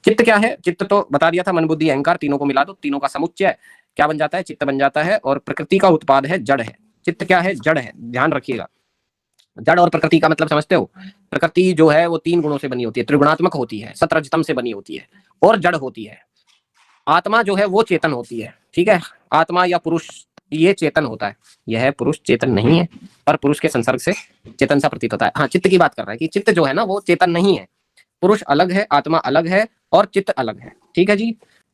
चित्त क्या है? चित्त तो बता दिया था, मन बुद्धि अहंकार, तीनों को मिला दो, तीनों का समुच्चय क्या बन जाता है? चित्त बन जाता है। और प्रकृति का उत्पाद है, जड़ है। चित्त क्या है? जड़ है, ध्यान रखिएगा। जड़ और प्रकृति का मतलब समझते हो? प्रकृति जो है वो 3 गुणों से बनी होती है, त्रिगुणात्मक होती है, सतरजतम से बनी होती है और जड़ होती है। आत्मा जो है वो चेतन होती है, ठीक है। आत्मा या पुरुष ये चेतन होता है, यह पुरुष चेतन नहीं है, पर पुरुष के संसर्ग से चेतन सा प्रतीत होता है। हाँ, चित्त की बात कर रहा है कि चित्त जो है ना वो चेतन नहीं है, पुरुष अलग है, आत्मा अलग है और चित्त अलग है, ठीक है जी।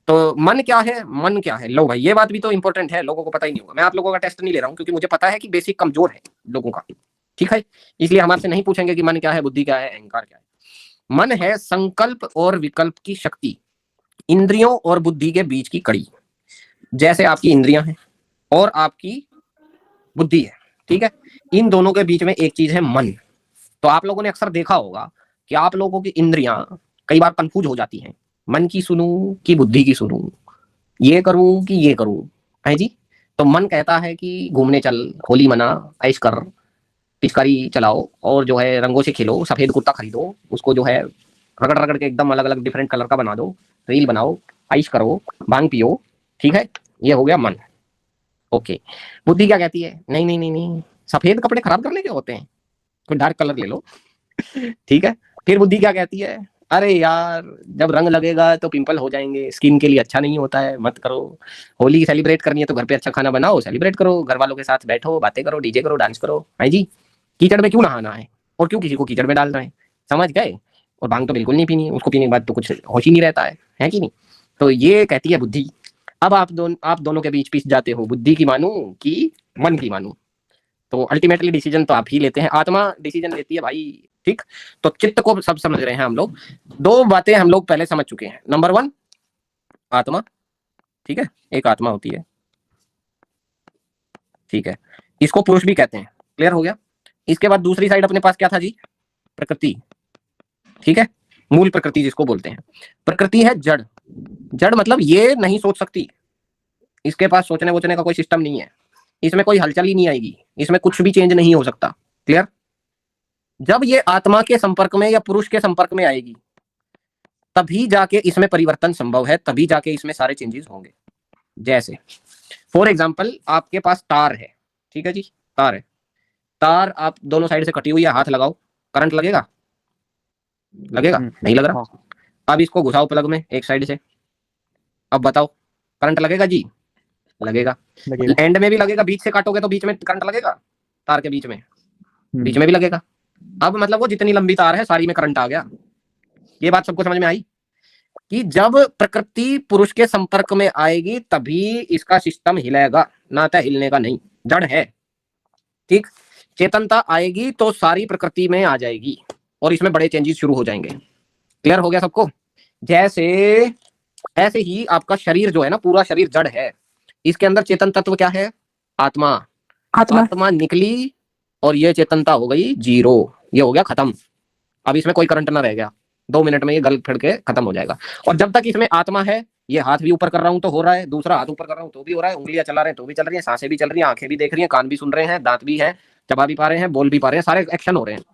तो मन क्या है? मन क्या है? लो भाई, ये बात भी तो इंपॉर्टेंट है, लोगों को पता ही नहीं होगा। मैं आप लोगों का टेस्ट नहीं ले रहा हूँ क्योंकि मुझे पता है कि बेसिक कमजोर है लोगों का, ठीक है। इसलिए हमारे से नहीं पूछेंगे कि मन क्या है, बुद्धि क्या है, अहंकार क्या है। मन है संकल्प और विकल्प की शक्ति, इंद्रियों और बुद्धि के बीच की कड़ी। जैसे आपकी इंद्रियां हैं और आपकी बुद्धि है, ठीक है, इन दोनों के बीच में एक चीज है मन। तो आप लोगों ने अक्सर देखा होगा कि आप लोगों की इंद्रियां कई बार कंफ्यूज हो जाती हैं, मन की सुनूं कि बुद्धि की सुनूं, ये करूं कि ये करूं, है जी। तो मन कहता है कि घूमने चल, होली मना, ऐश कर, पिचकारी चलाओ और जो है रंगों से खेलो, सफेद कुर्ता खरीदो, उसको जो है रगड़ रगड़ के एकदम अलग अलग डिफरेंट कलर का बना दो, रील बनाओ, ऐश करो, भांग पियो, ठीक है। ये हो गया मन। ओके। बुद्धि क्या कहती है? नहीं नहीं नहीं नहीं, सफेद कपड़े खराब करने के होते हैं, कोई डार्क कलर ले लो, ठीक है। फिर बुद्धि क्या कहती है? अरे यार, जब रंग लगेगा तो पिंपल हो जाएंगे, स्किन के लिए अच्छा नहीं होता है, मत करो। होली सेलिब्रेट करनी है तो घर पे अच्छा खाना बनाओ, सेलिब्रेट करो, घर वालों के साथ बैठो, बातें करो, डीजे करो, डांस करो, है जी। कीचड़ में क्यों नहाना है और क्यों किसी को कीचड़ में डालना है, समझ गए। और भांग तो बिल्कुल नहीं पीनी, उसको पीने के बाद तो कुछ होश ही नहीं रहता है कि नहीं। तो ये कहती है बुद्धि। अब आप दोनों के बीच पिस जाते हो, बुद्धि की मानू कि मन की मानू। तो अल्टीमेटली डिसीजन तो आप ही लेते हैं, आत्मा डिसीजन लेती है भाई, ठीक। तो चित्त को सब समझ रहे हैं हम लोग। 2 बातें हम लोग पहले समझ चुके हैं। नंबर 1 आत्मा, ठीक है, एक आत्मा होती है, ठीक है, इसको पुरुष भी कहते हैं, क्लियर हो गया। इसके बाद दूसरी साइड अपने पास क्या था जी? प्रकृति, ठीक है, मूल प्रकृति जिसको बोलते हैं। प्रकृति है जड़। जड़ मतलब ये नहीं सोच सकती, इसके पास सोचने वोचने का कोई सिस्टम नहीं है, इसमें कोई हलचल ही नहीं आएगी, इसमें कुछ भी चेंज नहीं हो सकता, क्लियर। जब ये आत्मा के संपर्क में या पुरुष के संपर्क में आएगी तभी जाके इसमें परिवर्तन संभव है, तभी जाके इसमें सारे चेंजेस होंगे। जैसे फॉर एग्जांपल आपके पास तार है, ठीक है जी, तार है, तार आप दोनों साइड से कटी हुई है, हाथ लगाओ, करंट लगेगा? लगेगा? नहीं लग रहा। अब इसको घुसाओ प्लग में एक साइड से, अब बताओ करंट लगेगा जी? लगेगा। एंड में भी लगेगा, बीच से काटोगे तो बीच में करंट लगेगा, तार के बीच में भी लगेगा। अब मतलब वो जितनी लंबी तार है सारी में करंट आ गया। ये बात सबको समझ में आई कि जब प्रकृति पुरुष के संपर्क में आएगी तभी इसका सिस्टम हिलेगा, ना तो हिलने का नहीं, जड़ है, ठीक। चेतनता आएगी तो सारी प्रकृति में आ जाएगी और इसमें बड़े चेंजेस शुरू हो जाएंगे, क्लियर हो गया सबको। जैसे ऐसे ही आपका शरीर जो है ना, पूरा शरीर जड़ है, इसके अंदर चेतन तत्व क्या है? आत्मा। आत्मा निकली और ये चेतनता हो गई 0, ये हो गया खत्म। अब इसमें कोई करंट ना रह गया, 2 मिनट में ये गल फिर के खत्म हो जाएगा। और जब तक इसमें आत्मा है, ये हाथ भी ऊपर कर रहा हूं तो हो रहा है, दूसरा हाथ ऊपर कर रहा हूं तो भी हो रहा है, उंगलियां चला रहे हैं तो भी चल रही है, सांसें भी चल रही है, आंखें भी देख रही है, कान भी सुन रहे हैं, दांत भी है, चबा भी पा रहे हैं, बोल भी पा रहे हैं, सारे एक्शन हो रहे हैं।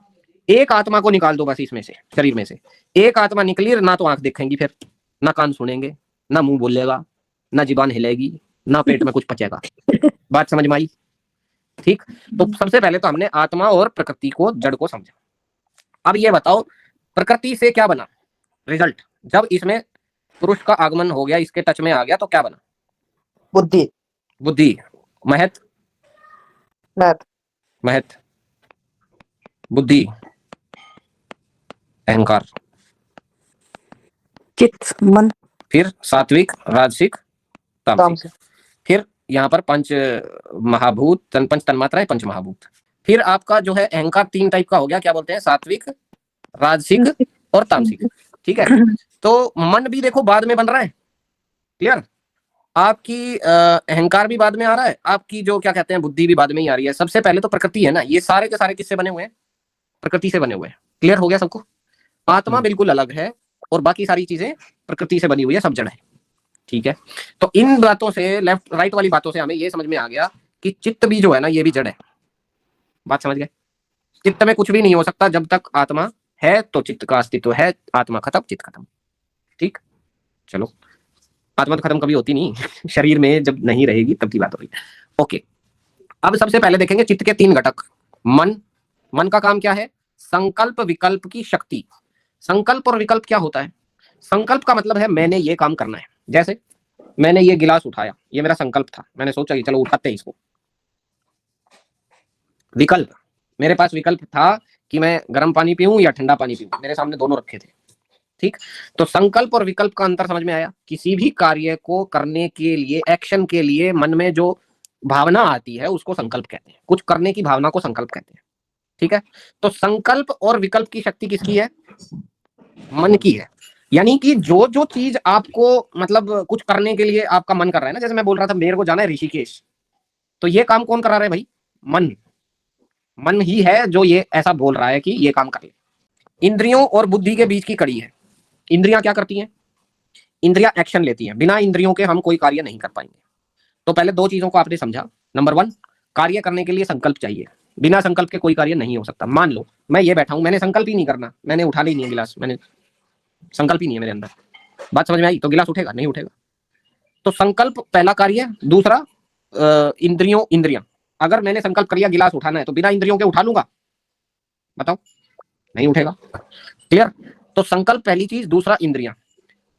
एक आत्मा को निकाल दो बस इसमें से, शरीर में से एक आत्मा निकली, ना तो आंख देखेंगी फिर, ना कान सुनेंगे, ना मुंह बोलेगा, ना जीबान हिलेगी, ना पेट में कुछ पचेगा। बात समझ में आई? ठीक। तो सबसे पहले तो हमने आत्मा और प्रकृति को, जड़ को समझा। अब ये बताओ प्रकृति से क्या बना रिजल्ट? जब इसमें पुरुष का आगमन हो गया, इसके टच में आ गया, तो क्या बना? बुद्धि। बुद्धि। महत। महत। महत। बुद्धि। अहंकार। चित्त। मन। फिर सात्विक, राजसिक, तामसिक। फिर यहाँ पर पंच महाभूत, पंच तन्मात्राएं, पंच महाभूत। फिर आपका जो है अहंकार 3 टाइप का हो गया, क्या बोलते हैं? सात्विक, राजसिक और तामसिक, ठीक है। तो मन भी देखो बाद में बन रहा है, क्लियर। आपकी अहंकार भी बाद में आ रहा है, आपकी जो क्या कहते हैं बुद्धि भी बाद में ही आ रही है। सबसे पहले तो प्रकृति है ना, ये सारे के सारे किससे बने हुए हैं? प्रकृति से बने हुए हैं, क्लियर हो गया सबको। आत्मा बिल्कुल अलग है और बाकी सारी चीजें प्रकृति से बनी हुई है, सब जड़ है, ठीक है। तो इन बातों से, लेफ्ट राइट वाली बातों से हमें ये समझ में आ गया कि चित्त भी जो है ना, ये भी जड़ है। बात समझ गए? चित्त में कुछ भी नहीं हो सकता जब तक आत्मा है, तो चित्त का अस्तित्व है, आत्मा खत्म, चित्त खत्म, ठीक। चलो, आत्मा तो खत्म कभी होती नहीं शरीर में जब नहीं रहेगी तब की बात हो रही है। ओके, अब सबसे पहले देखेंगे चित्त के 3 घटक। मन, मन का काम क्या है? संकल्प विकल्प की शक्ति। संकल्प और विकल्प क्या होता है? संकल्प का मतलब है मैंने ये काम करना है, जैसे मैंने ये गिलास उठाया, ये मेरा संकल्प था, मैंने सोचा कि चलो उठाते हैं इसको। विकल्प, मेरे पास विकल्प था कि मैं गर्म पानी पीऊं या ठंडा पानी पीऊं, मेरे सामने दोनों रखे थे। ठीक, तो संकल्प और विकल्प का अंतर समझ में आया? किसी भी कार्य को करने के लिए, एक्शन के लिए मन में जो भावना आती है उसको संकल्प कहते हैं। कुछ करने की भावना को संकल्प कहते हैं। ठीक है, तो संकल्प और विकल्प की शक्ति किसकी है? मन की है। यानी कि जो जो चीज आपको मतलब कुछ करने के लिए आपका मन कर रहा है ना, जैसे मैं बोल रहा था मेरे को जाना है ऋषिकेश, तो ये काम कौन करा रहा है भाई? मन। मन ही है जो ये ऐसा बोल रहा है कि ये काम कर ले। इंद्रियों और बुद्धि के बीच की कड़ी है। इंद्रियां क्या करती हैं? इंद्रियां एक्शन लेती हैं। बिना इंद्रियों के हम कोई कार्य नहीं कर पाएंगे। तो पहले 2 चीजों को आपने समझा। नंबर 1, कार्य करने के लिए संकल्प चाहिए। बिना संकल्प के कोई कार्य नहीं हो सकता। मान लो मैं ये बैठा हूं, मैंने संकल्प ही नहीं करना, मैंने उठा ही नहीं है गिलास, मैंने संकल्प ही नहीं है मेरे अंदर। बात समझ में आई? तो गिलास उठेगा? नहीं उठेगा। तो संकल्प पहला कार्य। दूसरा इंद्रियां। अगर मैंने संकल्प कर लिया गिलास उठाना है, तो बिना इंद्रियों के उठा लूंगा? बताओ, नहीं उठेगा। क्लियर? तो संकल्प पहली चीज, दूसरा इंद्रियां।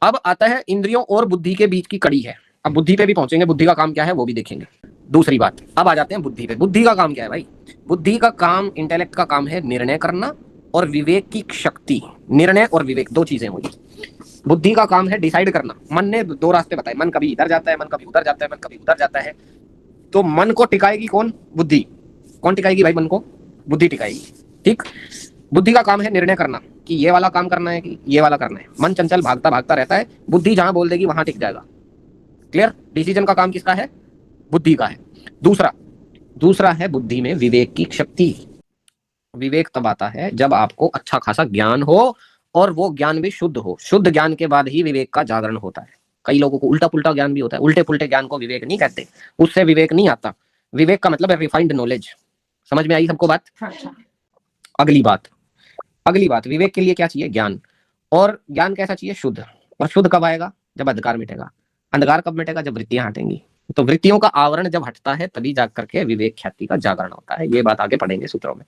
अब आता है इंद्रियों और बुद्धि के बीच की कड़ी है। अब बुद्धि पे भी पहुंचेंगे, बुद्धि का काम क्या है वो भी देखेंगे। दूसरी बात, अब आ जाते हैं बुद्धि पे। बुद्धि का काम क्या है भाई? बुद्धि का काम, इंटेलेक्ट का काम है निर्णय करना और विवेक की शक्ति। निर्णय और विवेक 2 चीजें होगी। बुद्धि का काम है डिसाइड करना। मन ने 2 रास्ते बताए, मन कभी इधर जाता है, मन कभी उधर जाता है, मन कभी उधर जाता है। तो मन को टिकाएगी कौन? बुद्धि। कौन टिकाएगी भाई मन को? बुद्धि टिकाएगी। ठीक, बुद्धि का काम है निर्णय करना कि ये वाला काम करना है कि ये वाला करना है। मन चंचल भागता भागता रहता है, बुद्धि जहां बोल देगी वहां टिक जाएगा। क्लियर? डिसीजन का काम किसका है? बुद्धि का है। दूसरा है बुद्धि में विवेक की शक्ति। विवेक तब आता है जब आपको अच्छा खासा ज्ञान हो और वो ज्ञान भी शुद्ध हो। शुद्ध ज्ञान के बाद ही विवेक का जागरण होता है। कई लोगों को उल्टा पुल्टा ज्ञान भी होता है। उल्टे पुल्टे ज्ञान को विवेक नहीं कहते, उससे विवेक नहीं आता। विवेक का मतलब है रिफाइंड नॉलेज। समझ में आई सबको बात? अगली बात, विवेक के लिए क्या चाहिए? ज्ञान। और ज्ञान कैसा चाहिए? शुद्ध। और शुद्ध कब आएगा? जब अंधकार मिटेगा। अंधकार कब मिटेगा? जब वृत्तियां हटेंगी। तो वृत्तियों का आवरण जब हटता है तभी जाग करके विवेक ख्याति का जागरण होता है। ये बात आगे पढ़ेंगे सूत्रों में।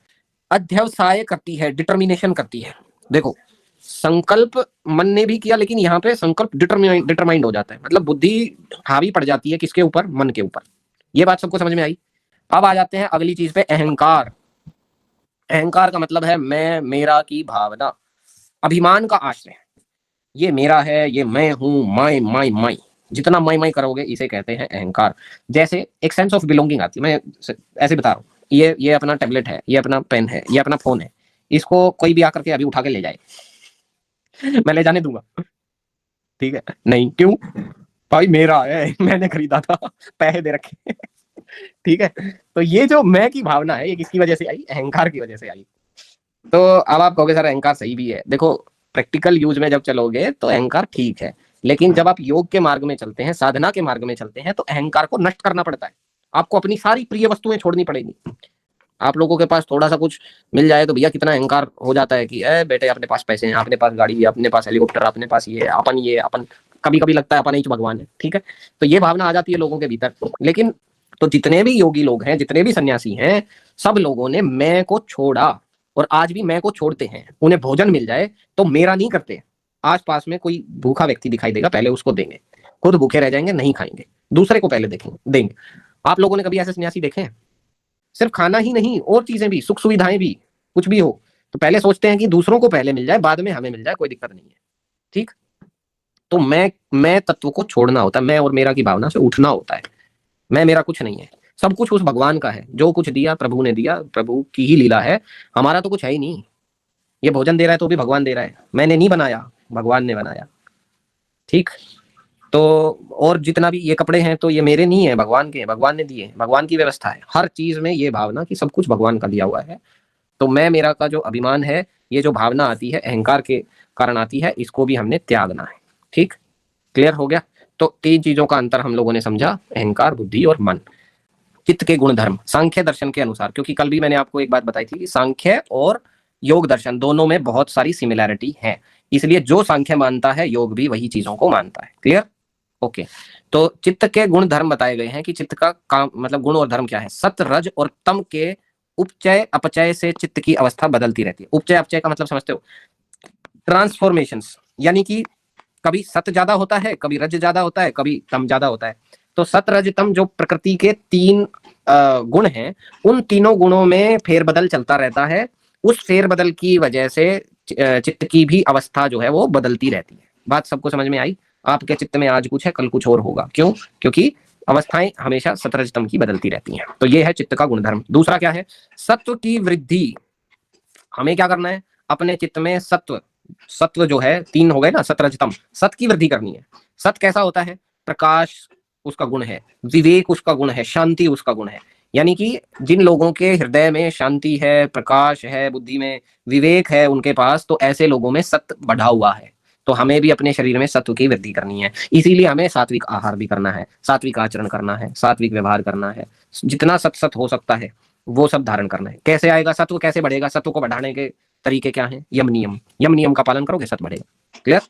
अध्यवसाय करती है, डिटर्मिनेशन करती है। देखो, संकल्प मन ने भी किया, लेकिन यहाँ पे संकल्प डिटरमाइंड हो जाता है। मतलब बुद्धि हावी पड़ जाती है किसके ऊपर? मन के ऊपर। ये बात सबको समझ में आई? अब आ जाते हैं अगली चीज पे, अहंकार। अहंकार का मतलब है मैं मेरा की भावना, अभिमान का आश्रय। ये मेरा है, ये मैं हूं, माई माई माई। जितना माई माई करोगे इसे कहते हैं अहंकार। जैसे एक सेंस ऑफ बिलोंगिंग आती है। मैं ऐसे बता रहा हूँ, ये अपना टैबलेट है, ये अपना पेन है, ये अपना फोन है, इसको कोई भी आकर के अभी उठा के ले जाए मैं ले जाने दूंगा? ठीक है? नहीं। क्यों? भाई मेरा है, मैंने खरीदा था, पैसे दे रखे ठीक है? तो ये जो मैं की भावना है ये किसकी वजह से आई? अहंकार की वजह से आई। तो अब आप कहोगे सर अहंकार सही भी है। देखो, प्रैक्टिकल यूज में जब चलोगे तो अहंकार ठीक है, लेकिन जब आप योग के मार्ग में चलते हैं, साधना के मार्ग में चलते हैं, तो अहंकार को नष्ट करना पड़ता है। आपको अपनी सारी प्रिय वस्तुएं छोड़नी पड़ेगी। आप लोगों के पास थोड़ा सा कुछ मिल जाए तो भैया कितना अहंकार हो जाता है कि ए बेटे अपने पास पैसे हैं, अपने पास गाड़ी है, अपने पास हेलीकॉप्टर, अपने पास ये अपन। कभी कभी लगता है अपन ही भगवान है। ठीक है? तो ये भावना आ जाती है लोगों के भीतर। लेकिन तो जितने भी योगी लोग हैं, जितने भी सन्यासी हैं, सब लोगों ने मैं को छोड़ा और आज भी मैं को छोड़ते हैं। उन्हें भोजन मिल जाए तो मेरा नहीं करते। आस पास में कोई भूखा व्यक्ति दिखाई देगा, पहले उसको देंगे। खुद भूखे रह जाएंगे, नहीं खाएंगे, दूसरे को पहले देंगे। आप लोगों ने कभी ऐसे सन्यासी देखे हैं? सिर्फ खाना ही नहीं, और चीजें भी, सुख सुविधाएं भी, कुछ भी हो तो पहले सोचते हैं कि दूसरों को पहले मिल जाए, बाद में हमें मिल जाए, कोई दिक्कत नहीं है। ठीक? तो मैं तत्व को छोड़ना होता है। मैं और मेरा की भावना से उठना होता है। मैं मेरा कुछ नहीं है, सब कुछ उस भगवान का है। जो कुछ दिया प्रभु ने दिया, प्रभु की ही लीला है, हमारा तो कुछ है ही नहीं। ये भोजन दे रहा है तो भी भगवान दे रहा है, मैंने नहीं बनाया, भगवान ने बनाया। ठीक? तो और जितना भी ये कपड़े हैं तो ये मेरे नहीं है, भगवान के हैं, भगवान ने दिए, भगवान की व्यवस्था है। हर चीज में ये भावना कि सब कुछ भगवान का दिया हुआ है। तो मैं मेरा का जो अभिमान है, ये जो भावना आती है अहंकार के कारण आती है, इसको भी हमने त्यागना है। ठीक? क्लियर हो गया? तो 3 चीजों का अंतर हम लोगों ने समझा, अहंकार, बुद्धि और मन। चित्त के गुण धर्म सांख्य दर्शन के अनुसार, क्योंकि कल भी मैंने आपको एक बात बताई थी कि सांख्य और योग दर्शन दोनों में बहुत सारी सिमिलैरिटी है। इसलिए जो सांख्य मानता है योग भी वही चीजों को मानता है। क्लियर? ओके। तो चित्त के गुण धर्म बताए गए हैं कि चित्त का काम मतलब गुण और धर्म क्या है। सत रज और तम के उपचय अपचय से चित्त की अवस्था बदलती रहती है। उपचय अपचय का मतलब समझते हो? ट्रांसफॉर्मेशंस, यानी कि कभी सत ज्यादा होता है, कभी रज ज्यादा होता है, कभी तम ज्यादा होता है। तो सत रज तम जो प्रकृति के तीन गुण हैं, उन तीनों गुणों में फेरबदल चलता रहता है। उस फेरबदल की वजह से चित्त की भी अवस्था जो है वो बदलती रहती है। बात सबको समझ में आई? आपके चित्त में आज कुछ है, कल कुछ और होगा। क्यों? क्योंकि अवस्थाएं हमेशा सतरजतम की बदलती रहती हैं। तो ये है चित्त का गुणधर्म। दूसरा क्या है? सत्व की वृद्धि। हमें क्या करना है? अपने चित्त में सत्व, सत्व जो है तीन हो गए ना, सतरजतम, सत की वृद्धि करनी है। सत कैसा होता है? प्रकाश उसका गुण है, विवेक उसका गुण है, शांति उसका गुण है। यानी कि जिन लोगों के हृदय में शांति है, प्रकाश है, बुद्धि में विवेक है उनके पास, तो ऐसे लोगों में सत्व बढ़ा हुआ है। तो हमें भी अपने शरीर में सत्व की वृद्धि करनी है। इसीलिए हमें सात्विक आहार भी करना है, सात्विक आचरण करना है, सात्विक व्यवहार करना है, जितना सत हो सकता है वो सब धारण करना है। कैसे आएगा सत्व? कैसे बढ़ेगा? सत्व को बढ़ाने के तरीके क्या हैं? यम नियम, यम नियम का पालन करोगे सत्व बढ़ेगा। क्लियर?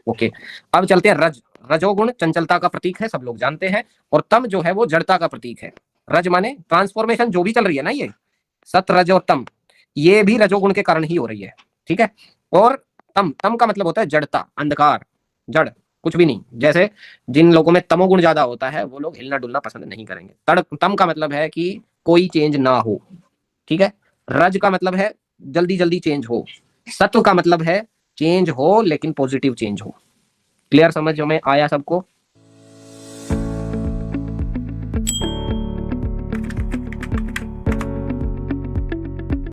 ओके। अब चलते हैं रज। रजोगुण चंचलता का प्रतीक है, सब लोग जानते हैं। और तम जो है वो जड़ता का प्रतीक है। रज माने ट्रांसफॉर्मेशन जो भी चल रही है ना, ये सत रज और तम, ये भी रजोगुण के कारण ही हो रही है। ठीक है? और तम, तम का मतलब होता है जड़ता, अंधकार, जड़, कुछ भी नहीं। जैसे जिन लोगों में तमोगुण ज्यादा होता है वो लोग हिलना डुलना पसंद नहीं करेंगे। तम का मतलब है कि कोई चेंज ना हो। ठीक है? रज का मतलब है जल्दी जल्दी चेंज हो। सत्व का मतलब है चेंज हो लेकिन पॉजिटिव चेंज हो। क्लियर? समझ में आया सबको?